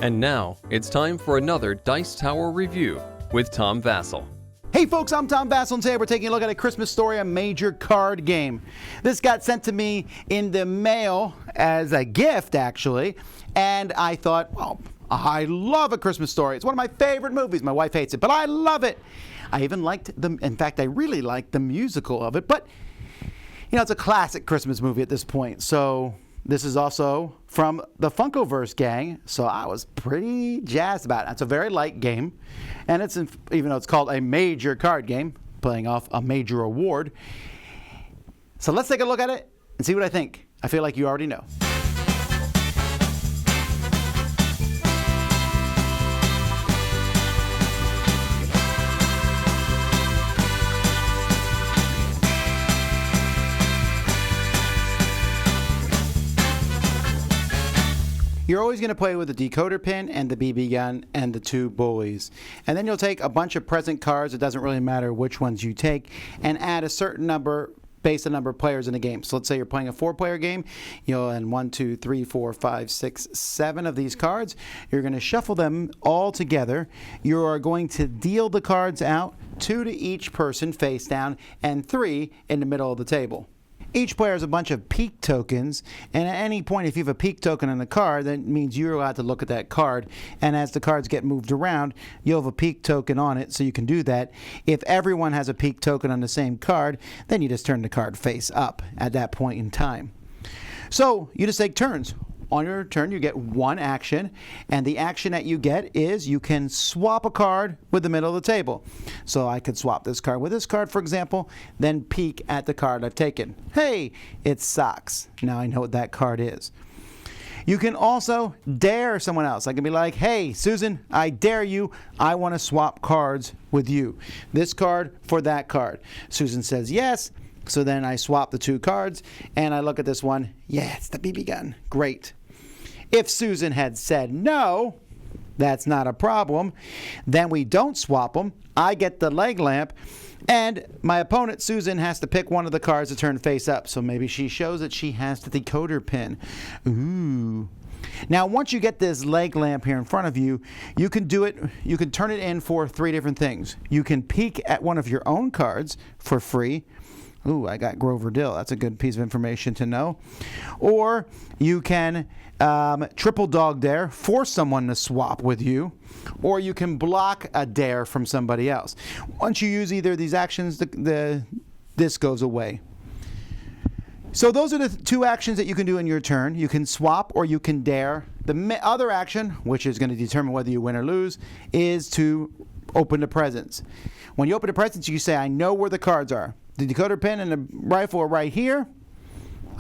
And now, it's time for another Dice Tower review with Tom Vasel. Hey folks, I'm Tom Vasel, and today we're taking a look at A Christmas Story, a major card game. This got sent to me in the mail as a gift, actually, and I thought, well, I love A Christmas Story. It's one of my favorite movies. My wife hates it, but I love it. I even liked in fact, I really liked the musical of it, but, you know, it's a classic Christmas movie at this point, so this is also from the Funkoverse gang, so I was pretty jazzed about it. It's a very light game, and even though it's called a major card game, playing off a major award. So let's take a look at it and see what I think. I feel like you already know. You're always going to play with the decoder pin and the BB gun and the two bullies. And then you'll take a bunch of present cards, it doesn't really matter which ones you take, and add a certain number based on the number of players in the game. So let's say you're playing a 4-player game. You'll add 1, 2, 3, 4, 5, 6, 7 of these cards. You're going to shuffle them all together. You are going to deal the cards out, 2 to each person face down, and 3 in the middle of the table. Each player has a bunch of peek tokens, and at any point if you have a peek token on the card, that means you're allowed to look at that card, and as the cards get moved around, you'll have a peek token on it, so you can do that. If everyone has a peek token on the same card, then you just turn the card face up at that point in time. So you just take turns. On your turn, you get one action, and the action that you get is you can swap a card with the middle of the table. So I could swap this card with this card, for example, then peek at the card I've taken. Hey, it's socks. Now I know what that card is. You can also dare someone else. I can be like, hey, Susan, I dare you. I want to swap cards with you. This card for that card. Susan says yes. So then I swap the two cards, and I look at this one. Yeah, it's the BB gun. Great. If Susan had said no, that's not a problem. Then we don't swap them. I get the leg lamp, and my opponent, Susan, has to pick one of the cards to turn face up. So maybe she shows that she has the decoder pin. Ooh. Now, once you get this leg lamp here in front of you, you can do it. You can turn it in for 3 different things. You can peek at one of your own cards for free. Ooh, I got Grover Dill. That's a good piece of information to know. Or you can triple dog dare, force someone to swap with you, or you can block a dare from somebody else. Once you use either of these actions, this goes away. So those are the 2 actions that you can do in your turn. You can swap or you can dare. The other action, which is going to determine whether you win or lose, is to open the presents. When you open the presents, you say, I know where the cards are. The decoder pin and the rifle are right here.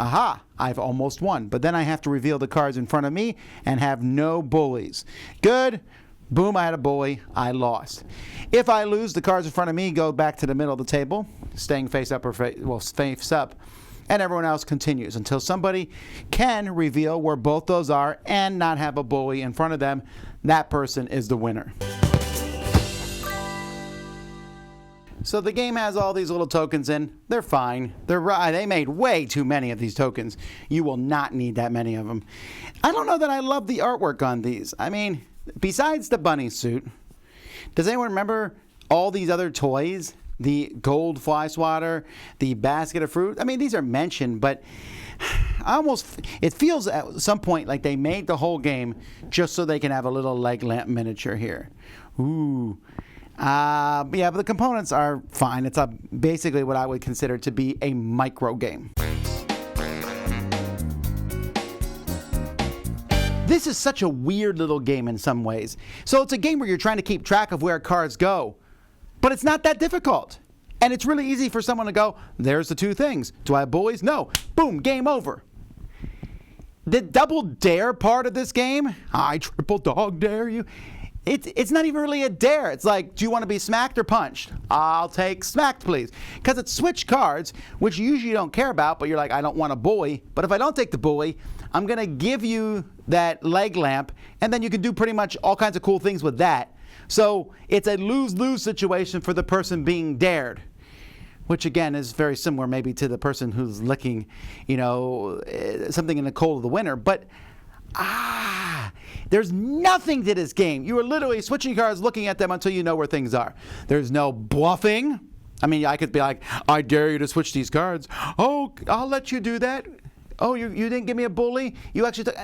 Aha, I've almost won. But then I have to reveal the cards in front of me and have no bullies. Good. Boom, I had a bully. I lost. If I lose, the cards in front of me go back to the middle of the table, staying face up or face up. And everyone else continues until somebody can reveal where both those are and not have a bully in front of them. That person is the winner. So the game has all these little tokens in. They're fine. They made way too many of these tokens. You will not need that many of them. I don't know that I love the artwork on these. I mean, besides the bunny suit, does anyone remember all these other toys? The gold fly swatter, the basket of fruit. I mean, these are mentioned, but it feels at some point like they made the whole game just so they can have a little leg lamp miniature here. Ooh. Yeah, but the components are fine. It's basically what I would consider to be a micro game. This is such a weird little game in some ways. So it's a game where you're trying to keep track of where cards go, but it's not that difficult. And it's really easy for someone to go, there's the 2 things. Do I have bullies? No. Boom, game over. The double dare part of this game, I triple dog dare you. It's not even really a dare. It's like, do you want to be smacked or punched? I'll take smacked, please. Because it's switch cards, which you usually don't care about, but you're like, I don't want a bully. But if I don't take the bully, I'm going to give you that leg lamp, and then you can do pretty much all kinds of cool things with that. So it's a lose-lose situation for the person being dared, which again is very similar maybe to the person who's licking, something in the cold of the winter. But There's nothing to this game. You are literally switching cards, looking at them until you know where things are. There's no bluffing. I mean, I could be like, I dare you to switch these cards. Oh, I'll let you do that. Oh, you didn't give me a bully? You actually took...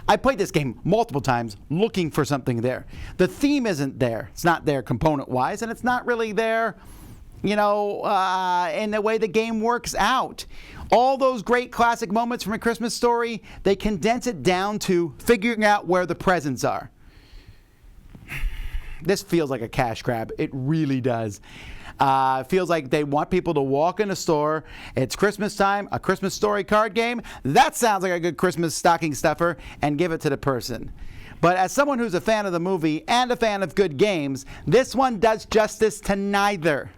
I played this game multiple times looking for something there. The theme isn't there. It's not there component-wise, and it's not really there, in the way the game works out. All those great classic moments from A Christmas Story, they condense it down to figuring out where the presents are. This feels like a cash grab. It really does. It feels like they want people to walk in a store. It's Christmas time, a Christmas Story card game. That sounds like a good Christmas stocking stuffer, and give it to the person. But as someone who's a fan of the movie and a fan of good games, this one does justice to neither.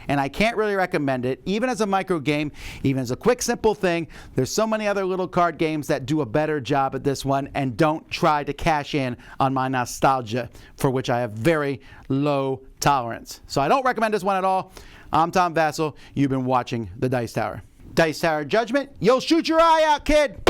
And I can't really recommend it, even as a micro game, even as a quick, simple thing. There's so many other little card games that do a better job at this one and don't try to cash in on my nostalgia, for which I have very low tolerance. So I don't recommend this one at all. I'm Tom Vasel. You've been watching The Dice Tower. Dice Tower Judgment, you'll shoot your eye out, kid!